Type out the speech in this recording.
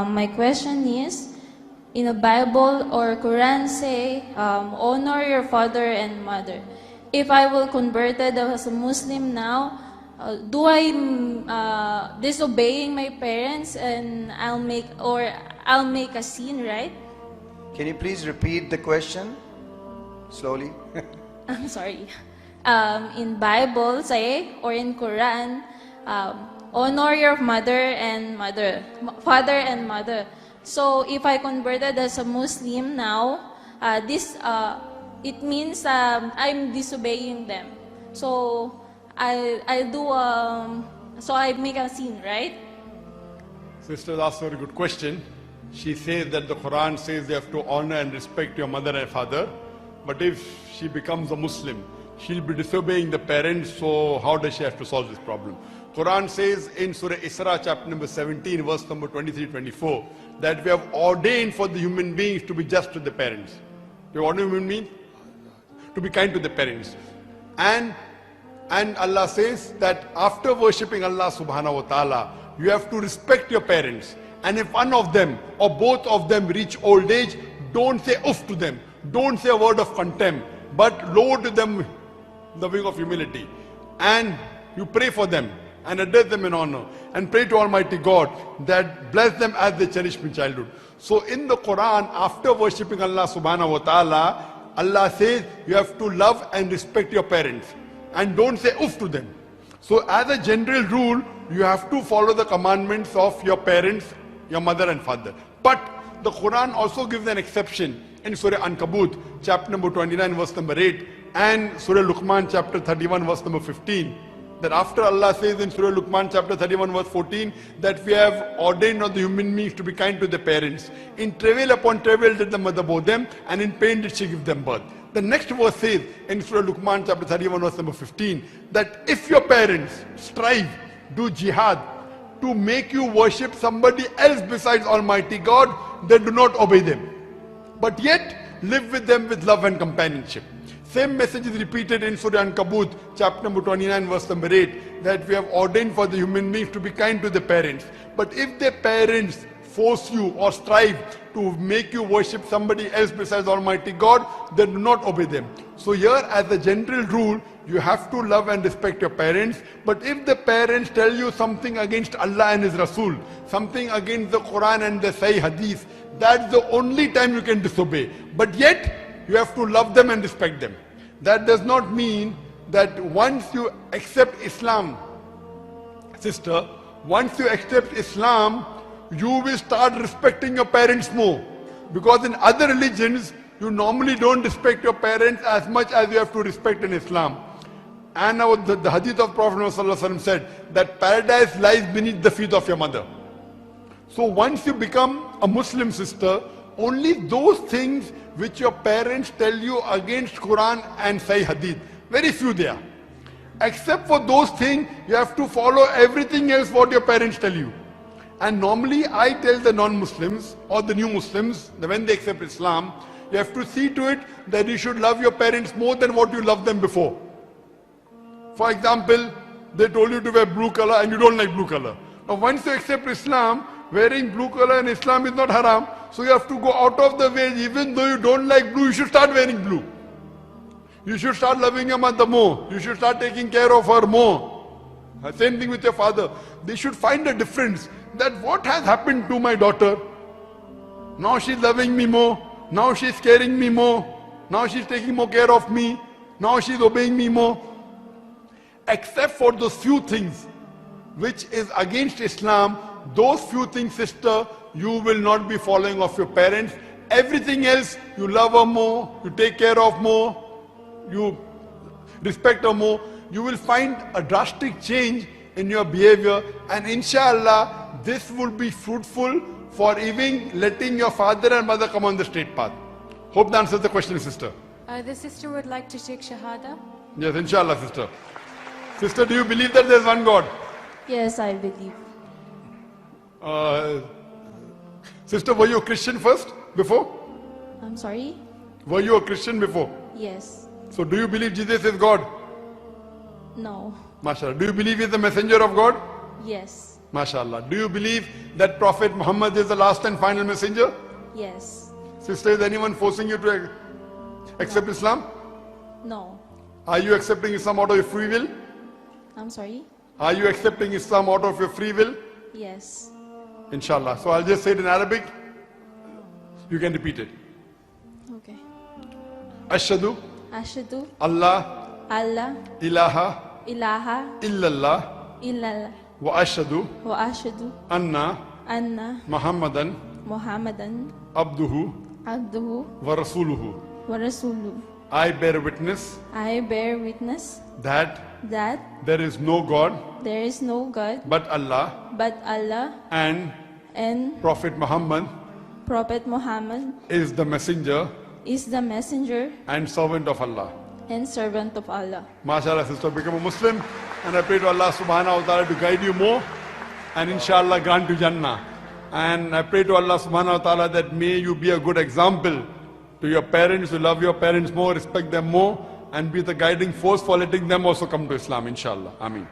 My question is, in the Bible or Quran say, honor your father and mother. If I will converted as a Muslim now, do I disobeying my parents and I'll make a sin, right? Can you please repeat the question slowly? I'm sorry. In Bible say or in Quran, honor your father and mother. So if I converted as a Muslim now, it means I'm disobeying them. So I make a sin, right? Sister asked a very good question. She says that the Quran says you have to honor and respect your mother and father. But if she becomes a Muslim, she'll be disobeying the parents, so how does she have to solve this problem? Quran says in Surah Isra chapter number 17 verse number 23-24 that we have ordained for the human beings to be just to the parents. You know what human beings? To be kind to the parents. And Allah says that after worshipping Allah subhanahu wa ta'ala, you have to respect your parents. And if one of them or both of them reach old age, don't say oof to them. Don't say a word of contempt, but lower to them the wing of humility. And you pray for them and address them in honor and pray to Almighty God that bless them as they cherish in childhood. So in the Quran, after worshipping Allah subhanahu wa ta'ala, Allah says you have to love and respect your parents and don't say oof to them. So as a general rule, you have to follow the commandments of your parents, your mother and father. But the Quran also gives an exception in Surah Ankabut, chapter number 29, verse number 8, and Surah Luqman, chapter 31, verse number 15. That after Allah says in Surah Luqman, chapter 31, verse 14, that we have ordained of the human beings to be kind to the parents. In travail upon travail did the mother bore them, and in pain did she give them birth. The next verse says in Surah Luqman, chapter 31, verse number 15, that if your parents strive, do jihad, to make you worship somebody else besides Almighty God, then do not obey them. But yet, live with them with love and companionship. Same message is repeated in Surah Ankabut, chapter number 29, verse number 8, that we have ordained for the human beings to be kind to the parents. But if their parents force you or strive to make you worship somebody else besides Almighty God, then do not obey them. So here, as a general rule, you have to love and respect your parents. But if the parents tell you something against Allah and His Rasul, something against the Quran and the Sahih Hadith, that's the only time you can disobey. But yet, you have to love them and respect them. That does not mean that once you accept Islam, sister, once you accept Islam, you will start respecting your parents more. Because in other religions, you normally don't respect your parents as much as you have to respect in Islam. And now the hadith of Prophet Muhammad said that paradise lies beneath the feet of your mother. So once you become a Muslim, sister, only those things which your parents tell you against Quran and Sahih Hadith, very few there. Except for those things, you have to follow everything else what your parents tell you. And normally I tell the non-Muslims or the new Muslims that when they accept Islam, you have to see to it that you should love your parents more than what you loved them before. For example, they told you to wear blue color and you don't like blue color. Now once you accept Islam, wearing blue color in Islam is not haram. So you have to go out of the way. Even though you don't like blue, you should start wearing blue. You should start loving your mother more. You should start taking care of her more. Same thing with your father. They should find a difference. That what has happened to my daughter? Now she's loving me more. Now she's caring me more. Now she's taking more care of me. Now she's obeying me more. Except for those few things which is against Islam, those few things, sister, you will not be following of your parents. Everything else, you love her more, you take care of more, you respect her more. You will find a drastic change in your behavior, and inshallah, this will be fruitful for even letting your father and mother come on the straight path. Hope that answers the question, sister. The sister would like to take Shahada. Yes, inshallah, sister. Sister, do you believe that there is one God? Yes, I believe. Sister, were you a Christian first, before? I'm sorry? Were you a Christian before? Yes. So do you believe Jesus is God? No. MashaAllah. Do you believe he is the messenger of God? Yes. MashaAllah. Do you believe that Prophet Muhammad is the last and final messenger? Yes. Sister, is anyone forcing you to accept Islam? No. Are you accepting Islam out of your free will? I'm sorry? Are you accepting Islam out of your free will? Yes. Inshallah. So I'll just say it in Arabic. You can repeat it. Okay. Ashhadu Ashhadu Allah Allah ilaha ilaha illallah illallah wa ashhadu wa ashhadu anna anna Muhammadan Muhammadan abduhu abduhu wa rasuluhu. wa rasuluhu. I bear witness I bear witness that that there is no God there is no God but Allah but Allah, and and Prophet Muhammad Prophet Muhammad is the messenger is the messenger and servant of Allah. and servant of Allah. MashaAllah, sister, become a Muslim, and I pray to Allah subhanahu wa ta'ala to guide you more and inshallah grant you Jannah. And I pray to Allah subhanahu wa ta'ala that may you be a good example to your parents, to love your parents more, respect them more, and be the guiding force for letting them also come to Islam, inshallah. Ameen.